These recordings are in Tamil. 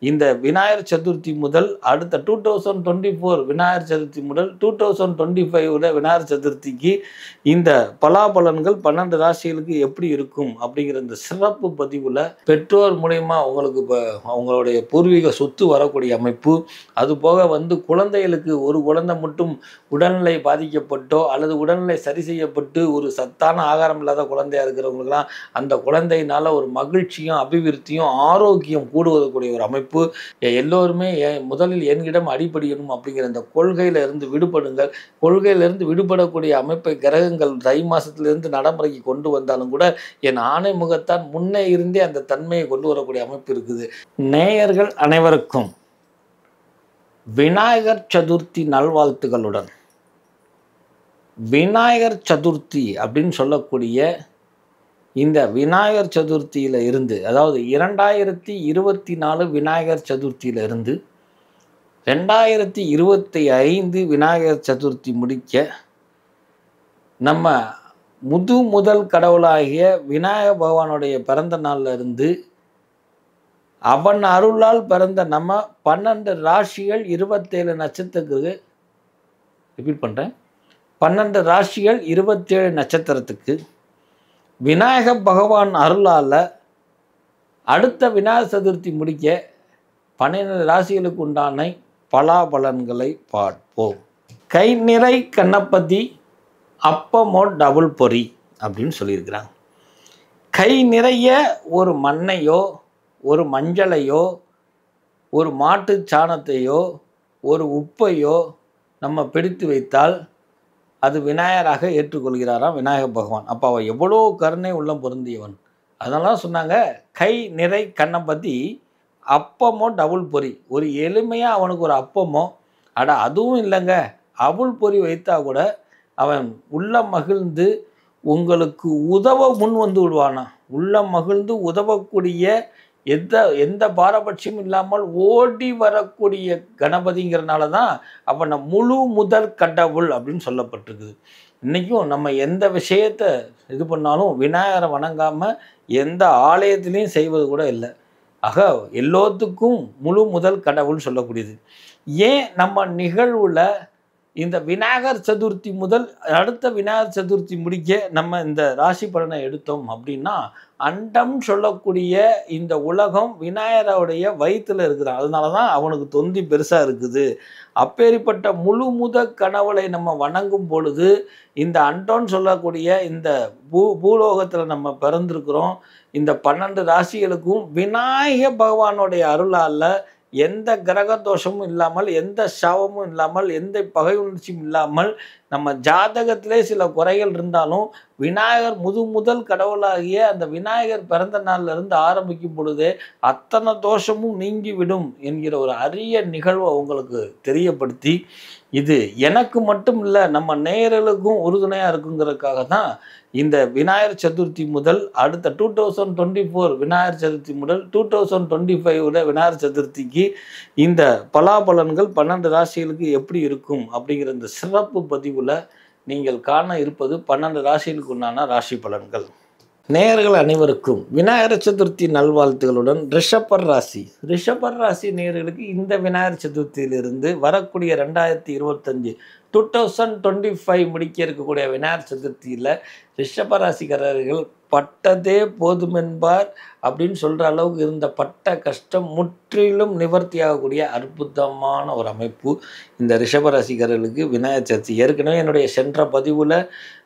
இந்த விநாயகர் சதுர்த்தி முதல் அடுத்த 2024 விநாயகர் சதுர்த்தி முதல் 2025 விநாயகர் சதுர்த்திக்கு இந்த பலாபலன்கள் 12 ராசிகளுக்கு எப்படி இருக்கும் அப்படிங்கிற இந்த சிறப்பு பதிவில் பெற்றோர் மூலயமா உங்களுக்கு இப்போ அவங்களுடைய பூர்வீக சொத்து வரக்கூடிய அமைப்பு, அது போக குழந்தைகளுக்கு ஒரு குழந்தை மட்டும் உடல்நிலை பாதிக்கப்பட்டோ அல்லது உடல்நிலை சரி செய்யப்பட்டு ஒரு சத்தான ஆகாரம் இல்லாத குழந்தையா இருக்கிறவங்களுக்குலாம் அந்த குழந்தையினால ஒரு மகிழ்ச்சியும் அபிவிருத்தியும் ஆரோக்கியம் கூடுவதற்குரிய ஒரு அமைப்பு. எல்லோருமே முதலில் என்கிடம் அடிபடியணும் அப்படிங்கிற இந்த கொள்கையில இருந்து விடுபடுங்கள். கொள்கையிலிருந்து விடுபடக்கூடிய அமைப்பை கிரகங்கள் தை மாசத்திலிருந்து நடைமுறைக்கு கொண்டு வந்தாலும் கூட என் ஆணை முகத்தான் முன்னே இருந்தே அந்த தன்மையை கொண்டு வரக்கூடிய அமைப்பு இருக்குது. நேயர்கள் அனைவருக்கும் விநாயகர் சதுர்த்தி நல்வாழ்த்துகளுடன். விநாயகர் சதுர்த்தி அப்படின்னு சொல்லக்கூடிய இந்த விநாயகர் சதுர்த்தியில இருந்து, அதாவது 2024 விநாயகர் சதுர்த்தியில இருந்து 2025 விநாயகர் சதுர்த்தி முடிக்க நம்ம முதல் கடவுளாகிய விநாயக பகவானுடைய பிறந்த நாள்ல இருந்து அவன் அருளால் பிறந்த நம்ம 12 ராசிகள் 27 நட்சத்திரத்துக்கு, ரிப்பீட் பண்ணுறேன், 12 ராசிகள் 27 நட்சத்திரத்துக்கு விநாயக பகவான் அருளால் அடுத்த விநாயகர் சதுர்த்தி முடிக்க 12 ராசிகளுக்கு உண்டான பலாபலன்களை பார்ப்போம். கை நிறை கணபதி அப்பமோ டபுள் பொறி அப்படின்னு சொல்லியிருக்கிறாங்க. கை நிறைய ஒரு மண்ணையோ ஒரு மஞ்சளையோ ஒரு மாட்டு சாணத்தையோ ஒரு உப்பையோ நம்ம பிடித்து வைத்தால் அது விநாயகராக ஏற்றுக்கொள்கிறாராம் விநாயக பகவான். அப்போ அவன் எவ்வளோ கருணை உள்ளம் பொருந்தியவன். அதனால சொன்னாங்க கை நிறை கணபதி அப்பமோ டபுள் பொறி. ஒரு எளிமையாக அவனுக்கு ஒரு அப்பமோ, அதுவும் இல்லைங்க, அவுள் பொறி வைத்தா கூட அவன் உள்ளம் மகிழ்ந்து உங்களுக்கு உதவ முன் வந்து விடுவானா. உள்ளம் மகிழ்ந்து உதவக்கூடிய எந்த பாரபட்சமும் இல்லாமல் ஓடி வரக்கூடிய கணபதிங்கிறனால தான் அவனை முழு முதல் கடவுள் அப்படின்னு சொல்லப்பட்டிருக்குது. இன்றைக்கும் நம்ம எந்த விஷயத்தை இது பண்ணாலும் விநாயகரை வணங்காமல் எந்த ஆலயத்திலையும் செய்வது கூட இல்லை. ஆக எல்லோத்துக்கும் முழு முதல் கடவுள் சொல்லக்கூடியது. ஏன் நம்ம நிகழ்வில் இந்த விநாயகர் சதுர்த்தி முதல் அடுத்த விநாயகர் சதுர்த்தி முடிக்க நம்ம இந்த ராசி பலனை எடுத்தோம் அப்படின்னா, அண்டம் சொல்லக்கூடிய இந்த உலகம் விநாயகருடைய வயிற்றுல இருக்குதான். அதனால தான் அவனுக்கு தொந்தி பெருசாக இருக்குது. அப்பேற்பட்ட முழு முதல் கடவுளை நம்ம வணங்கும் பொழுது இந்த அண்டம்னு சொல்லக்கூடிய இந்த பூலோகத்தில் நம்ம பிறந்திருக்கிறோம். இந்த 12 ராசிகளுக்கும் விநாயக பகவானுடைய அருளால் எந்த கிரக தோஷமும் இல்லாமல், எந்த சாபமும் இல்லாமல், எந்த பகை உணர்ச்சியும் இல்லாமல், நம்ம ஜாதகத்திலே சில குறைகள் இருந்தாலும் விநாயகர் முதல் கடவுளாகிய அந்த விநாயகர் பிறந்த நாள்ல இருந்து ஆரம்பிக்கும் பொழுதே அத்தனை தோஷமும் நீங்கிவிடும் என்கிற ஒரு அரிய நிகழ்வை உங்களுக்கு தெரியப்படுத்தி, இது எனக்கு மட்டும் இல்லை நம்ம நேயர்களுக்கும் உறுதுணையாக இருக்குங்கிறதுக்காக தான் இந்த விநாயகர் சதுர்த்தி முதல் அடுத்த 2024 விநாயகர் சதுர்த்தி முதல் 2025 விநாயகர் சதுர்த்திக்கு இந்த பலாபலன்கள் 12 ராசிகளுக்கு எப்படி இருக்கும் அப்படிங்கிற இந்த சிறப்பு பதிவில் நீங்கள் காண இருப்பது 12 ராசிகளுக்கு உண்டான ராசி பலன்கள். நேயர்கள் அனைவருக்கும் விநாயகர் சதுர்த்தி நல்வாழ்த்துகளுடன். ரிஷபர் ராசி நேயர்களுக்கு இந்த விநாயகர் சதுர்த்தியிலிருந்து வரக்கூடிய 2025 முடிக்க இருக்கக்கூடிய விநாயகர் சதுர்த்தியில் ரிஷபராசிக்காரர்கள் பட்டதே போதுமென்பார் அப்படின்னு சொல்கிற அளவுக்கு இருந்த பட்ட கஷ்டம் முற்றிலும் நிவர்த்தி ஆகக்கூடிய அற்புதமான ஒரு அமைப்பு இந்த ரிஷபராசிக்காரர்களுக்கு விநாயகர் சதுர்த்தி. ஏற்கனவே என்னுடைய சென்ற பதிவில்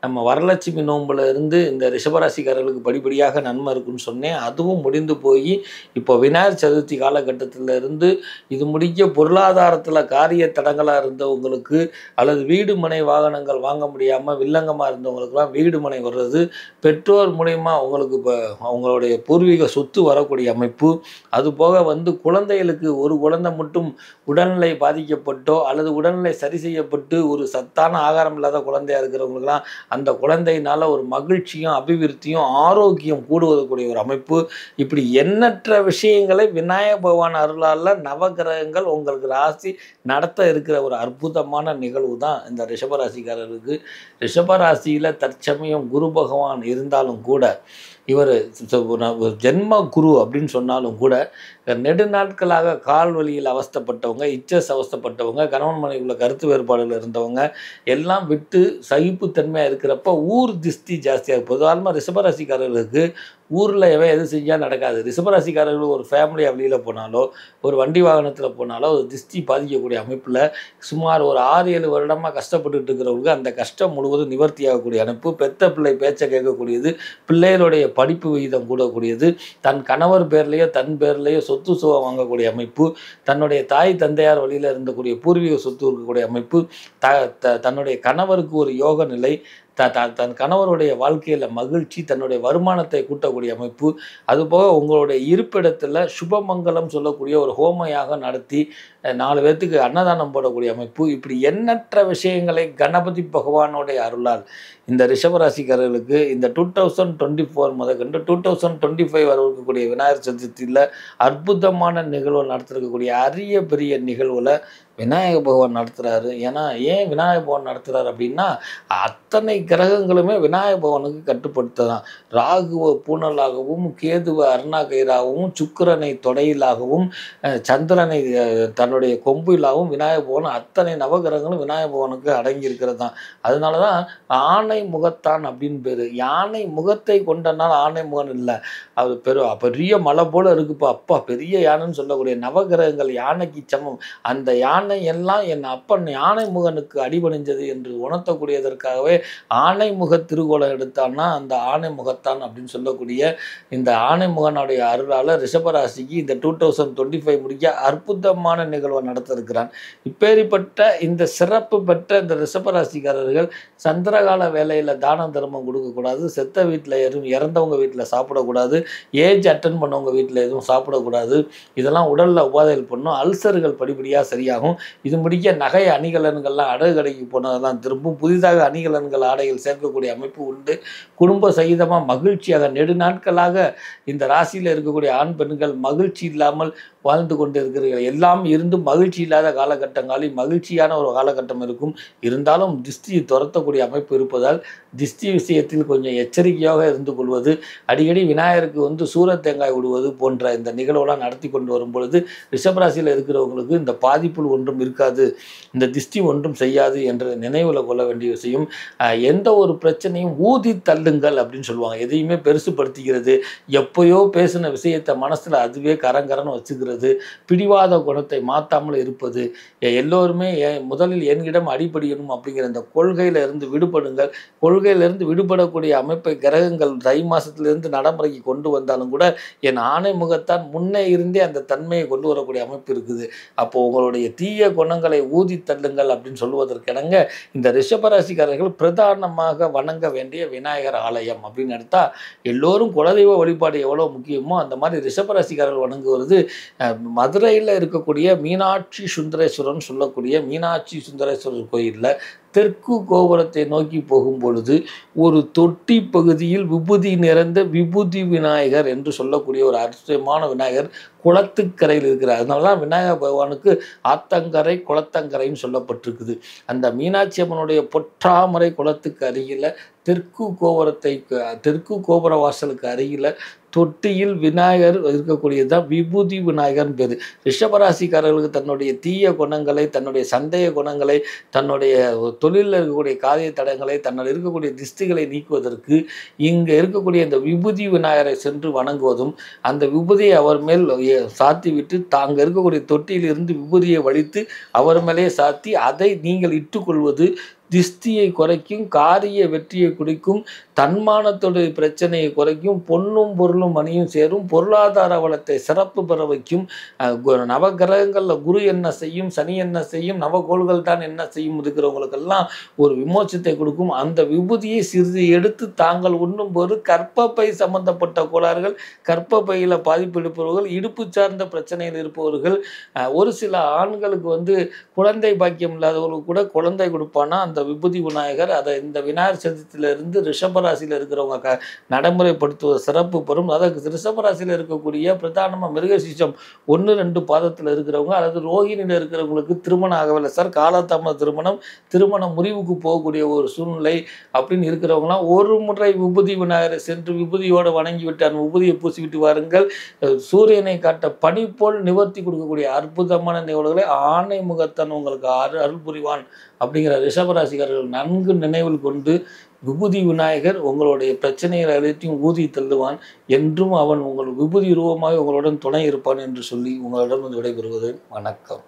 நம்ம வரலட்சுமி நோம்பில் இருந்து இந்த ரிஷபராசிக்காரர்களுக்கு படிப்படியாக நன்மை இருக்குன்னு சொன்னேன். அதுவும் முடிந்து போய் இப்போ விநாயகர் சதுர்த்தி காலகட்டத்தில் இருந்து இது முடிக்க பொருளாதாரத்தில் காரிய தடங்களாக இருந்தவங்களுக்கு அல்லது வீடு மனை வாகனங்கள் வாங்க முடியாமல் வில்லங்கமாக இருந்தவங்களுக்குலாம் வீடு மனை வர்றது, பெற்றோர் மூலயமா அவங்களுக்கு இப்போ அவங்களுடைய பூர்வீக சொத்து வரக்கூடிய அமைப்பு, அதுபோக குழந்தைகளுக்கு ஒரு குழந்தை மட்டும் உடல்நிலை பாதிக்கப்பட்டோ அல்லது உடல்நிலை சரி செய்யப்பட்டு ஒரு சத்தான ஆகாரம் இல்லாத குழந்தையாக இருக்கிறவங்களுக்குலாம் அந்த குழந்தையினால ஒரு மகிழ்ச்சியும் அபிவிருத்தியும் ஆரோக்கியம் கூடுவதற்குரிய ஒரு அமைப்பு. இப்படி எண்ணற்ற விஷயங்களை விநாயக பகவான் அருளால் நவகிரகங்கள் உங்களுக்கு ராசி நடத்த இருக்கிற ஒரு அற்புதமான நிகழ்வு தான் இந்த ரிஷபராசிக்காரருக்கு. ரிஷபராசியில் தற்சமயம் குரு பகவான் இருந்தாலும் கூட இவர் ஜென்ம குரு அப்படின்னு சொன்னாலும் கூட நெடுநாட்களாக கால் வலியில் அவஸ்தைப்பட்டவங்க, இச்சஸ் அவஸ்தைப்பட்டவங்க, கணவன் மனைவிக்குள்ள கருத்து வேறுபாடுகள் இருந்தவங்க எல்லாம் விட்டு சகிப்புத்தன்மையாக இருக்கிறப்ப ஊர் திஷ்டி ஜாஸ்தியாக பொதுவாக ரிஷபராசிக்காரர்களுக்கு ஊரில் எவன் எது செஞ்சால் நடக்காது. ரிஷபராசிக்காரர்கள் ஒரு ஃபேமிலியாக வெளியில் போனாலோ ஒரு வண்டி வாகனத்தில் போனாலோ ஒரு திஷ்டி பாதிக்கக்கூடிய அமைப்பில் சுமார் ஒரு 6-7 வருடமாக கஷ்டப்பட்டுட்டு இருக்கிறவங்களுக்கு அந்த கஷ்டம் முழுவதும் நிவர்த்தி ஆகக்கூடிய அமைப்பு, பெத்த பிள்ளை பேச்சை கேட்கக்கூடியது, பிள்ளைகளுடைய படிப்பு விகிதம் கூடக்கூடியது, தன் கணவர் பேர்லேயோ தன் பேர்லேயோ சொத்து சுகம் வாங்கக்கூடிய அமைப்பு, தன்னுடைய தாய் தந்தையார் வழியில் இருந்தக்கூடிய பூர்வீக சொத்து இருக்கக்கூடிய அமைப்பு, தன்னுடைய கணவருக்கு ஒரு யோக நிலை, தன் கணவருடைய வாழ்க்கையில் மகிழ்ச்சி, தன்னுடைய வருமானத்தை கூட்டக்கூடிய அமைப்பு, அதுபோக உங்களுடைய இருப்பிடத்தில் சுபமங்கலம் சொல்லக்கூடிய ஒரு ஹோமையாக நடத்தி 4 பேர்த்துக்கு அன்னதானம் போடக்கூடிய அமைப்பு, இப்படி எண்ணற்ற விஷயங்களை கணபதி பகவானுடைய அருளால் இந்த ரிஷபராசிக்காரர்களுக்கு இந்த 2024 முதற்கொண்டு 2025 வரை இருக்கக்கூடிய விநாயகர் சதுர்த்தியில் அற்புதமான நிகழ்வு நடத்திருக்கக்கூடிய அரிய பெரிய நிகழ்வுல விநாயக பகவான் நடத்துகிறாரு. ஏன்னா ஏன் விநாயக பகவான் நடத்துகிறாரு அப்படின்னா அத்தனை கிரகங்களுமே விநாயக பகவானுக்கு கட்டுப்படுத்த தான். ராகுவை பூனலாகவும், கேதுவை அருணாகயிறாகவும், சுக்கிரனை தொடையிலாகவும், சந்திரனை தன்னுடைய கொம்பிலாகவும் விநாயக பகவான் அத்தனை நவகிரகங்களும் விநாயக பகவானுக்கு அடங்கி இருக்கிறது தான். அதனால தான் ஆனை முகத்தான் அப்படின்னு பேர். யானை முகத்தை கொண்டனால் ஆனை முகன் இல்லை, அது பெரிய மலை போல இருக்குப்பா, அப்பா பெரிய யானைன்னு சொல்லக்கூடிய நவகிரகங்கள் யானைக்கு சமம். அந்த யானை எல்லாம் என் அப்பன் யானை முகனுக்கு அடிபணிஞ்சது என்று உணர்த்தக்கூடியதற்காகவே ஆனை முக திருக்கோலம் எடுத்தான்னா அந்த ஆனை முகத்தான் அப்படின்னு சொல்லக்கூடிய இந்த ஆனை முகனுடைய அருளால் ரிஷபராசிக்கு இந்த 2025 முடிக்க அற்புதமான நிகழ்வை நடத்த இருக்கிறான். இப்பேற்பட்ட இந்த சிறப்பு பெற்ற இந்த ரிஷபராசிக்காரர்கள் சந்திரகால வேலையில் தான தர்மம் கொடுக்கக்கூடாது, செத்த வீட்டில் இறந்தவங்க வீட்டில் சாப்பிடக்கூடாது, ஏஜ் அட்டன் பண்ணவங்க வீட்டில் எதுவும் சாப்பிடக்கூடாது, இதெல்லாம் உடலில் உபாதைகள் பண்ணும், அல்சர்கள் படிப்படியாக சரியாகும். இது முடிக்க நகை அணிகலன்கள்லாம் அடகு கடைக்கு போனதெல்லாம் திரும்பும், புதிதாக அணிகலன்கள் ஆடைகள் சேர்க்கக்கூடிய அமைப்பு உண்டு. குடும்ப சகிதமாக மகிழ்ச்சியாக நெடுநாட்களாக இந்த ராசியில் இருக்கக்கூடிய ஆண் பெண்கள் மகிழ்ச்சி இல்லாமல் வாழ்ந்து கொண்டு இருக்கிறீர்கள். எல்லாம் இருந்து மகிழ்ச்சி இல்லாத காலகட்டங்களில் மகிழ்ச்சியான ஒரு காலகட்டம் இருக்கும். இருந்தாலும் திஷ்டியை துரத்தக்கூடிய அமைப்பு இருப்பதால் திஷ்டி விஷயத்தில் கொஞ்சம் எச்சரிக்கையாக இருந்து கொள்வது, அடிக்கடி விநாயகருக்கு சூரத்தேங்காய் விடுவது போன்ற இந்த நிகழ்வுலாம் நடத்தி கொண்டு வரும் பொழுது ரிஷபராசியில் இருக்கிறவங்களுக்கு இந்த பாதிப்புகள் ஒன்றும் இருக்காது, இந்த திஷ்டி ஒன்றும் செய்யாது என்று நினைவில் கொள்ள வேண்டிய விஷயம். எந்த ஒரு பிரச்சனையும் ஊதி தள்ளுங்கள் அப்படின்னு சொல்லுவாங்க. எதையுமே பெருசுப்படுத்திக்கிறது, எப்பயோ பேசின விஷயத்தை மனசில் அதுவே கரங்கரன்னு வச்சுக்கிறது, பிடிவாத குணத்தை மாற்றாமல் இருப்பது, எல்லோருமே முதலில் என்கிடம் அடிபடியணும் அப்படிங்கிற இந்த கொள்கையில இருந்து விடுபடுங்கள். கொள்கையிலிருந்து விடுபடக்கூடிய அமைப்பை கிரகங்கள் தை மாசத்திலிருந்து நடைமுறைக்கு கொண்டு வந்தாலும் கூட என் ஆணை முகத்தான் முன்னே இருந்தே அந்த தன்மையை கொண்டு வரக்கூடிய அமைப்பு இருக்குது. அப்போ உங்களுடைய தீய குணங்களை ஊதி தள்ளுங்கள் அப்படின்னு சொல்லுவதற்கிணங்க இந்த ரிஷபராசிக்காரர்கள் பிரதானமாக வணங்க வேண்டிய விநாயகர் ஆலயம் அப்படின்னு எடுத்தா எல்லோரும் குலதெய்வ வழிபாடு எவ்வளோ முக்கியமோ அந்த மாதிரி ரிஷபராசிக்காரர்கள் வணங்குவது மதுரையில் இருக்கக்கூடிய மீனாட்சி சுந்தரேஸ்வரன் சொல்லக்கூடிய மீனாட்சி சுந்தரேஸ்வரர் கோயிலில் தெற்கு கோபுரத்தை நோக்கி போகும் பொழுது ஒரு தொட்டி பகுதியில் விபூதி நிறைந்த விபூதி விநாயகர் என்று சொல்லக்கூடிய ஒரு அற்புதமான விநாயகர் குளத்துக்கரையில் இருக்கிறார். அதனால தான் விநாயகர் பகவானுக்கு ஆத்தங்கரை குளத்தங்கரைன்னு சொல்லப்பட்டிருக்குது. அந்த மீனாட்சி அம்மனுடைய பொற்றாமரை குளத்துக்கு அருகில் தெற்கு கோபுர வாசலுக்கு அருகில் தொட்டியில் விநாயகர் இருக்கக்கூடியது தான் விபூதி விநாயகர்னு பேர். ரிஷபராசிக்காரர்களுக்கு தன்னுடைய தீய குணங்களை, தன்னுடைய சந்தேக குணங்களை, தன்னுடைய தொழிலில் இருக்கக்கூடிய காரிய தடங்களை, தன்னால் இருக்கக்கூடிய திஷ்டிகளை நீக்குவதற்கு இங்கே இருக்கக்கூடிய இந்த விபூதி விநாயகரை சென்று வணங்குவதும், அந்த விபூதியை அவர் மேல் சாத்தி விட்டு தாங்க இருக்கக்கூடிய தொட்டியிலிருந்து விபூதியை வலித்து அவர் மேலே சாத்தி அதை நீங்கள் இட்டுக்கொள்வது திஷ்டியை குறைக்கும், காரிய வெற்றியை குடிக்கும், தன்மானத்துடைய பிரச்சனையை குறைக்கும், பொன்னும் பொருளும் மணியும் சேரும், பொருளாதார வளத்தை சிறப்பு பெற வைக்கும். நவகிரகங்களில் குரு என்ன செய்யும், சனி என்ன செய்யும், நவகோள்கள் தான் என்ன செய்யும் இருக்கிறவங்களுக்கெல்லாம் ஒரு விமோச்சத்தை கொடுக்கும். அந்த விபூதியை சிறிது எடுத்து தாங்கள் உண்ணும் போது கற்பப்பை சம்பந்தப்பட்ட கோளாறுகள், கற்பப்பையில் பாதிப்பு எடுப்பவர்கள், இடுப்பு சார்ந்த பிரச்சனையில் இருப்பவர்கள், ஒரு சில ஆண்களுக்கு குழந்தை பாக்கியம் இல்லாதவர்களுக்கு கூட குழந்தை கொடுப்பானா அந்த விபூதி விநாயகர். அதை இந்த விநாயகர் சதுர்த்தியிலிருந்து ரிஷபராசி ரிஷபராசியில் இருக்கிறவங்க நடைமுறைப்படுத்துவது சிறப்பு பெறும். அதாவது ரிஷபராசியில் இருக்கக்கூடிய பிரதானமாக மிருகசீஷம் 1-2 பாதத்தில் இருக்கிறவங்க அல்லது ரோகிணியில் இருக்கிறவங்களுக்கு திருமணம் ஆகவில்லை சார், காலதாமத திருமணம் முறிவுக்கு போகக்கூடிய ஒரு சூழ்நிலை அப்படின்னு இருக்கிறவங்களாம் ஒரு முறை விபூதி விநாயகரை சென்று விபூதியோடு வணங்கிவிட்டு அந்த விபூதியை பூசிவிட்டு வாருங்கள். சூரியனை காட்ட பனி போல் நிவர்த்தி கொடுக்கக்கூடிய அற்புதமான நிகழ்வுகளை ஆணை முகத்தான் உங்களுக்கு அருள் புரிவான் அப்படிங்கிற ரிஷபராசிக்காரர்கள் நன்கு நினைவில் கொண்டு விபூதி விநாயகர் உங்களுடைய பிரச்சனைகளை அனைத்தையும் ஊதி தள்ளுவான். என்றும் அவன் உங்கள் விபூதி ரூபமாக உங்களுடன் துணை இருப்பான் என்று சொல்லி உங்களிடம் விடைபெறுவது வணக்கம்.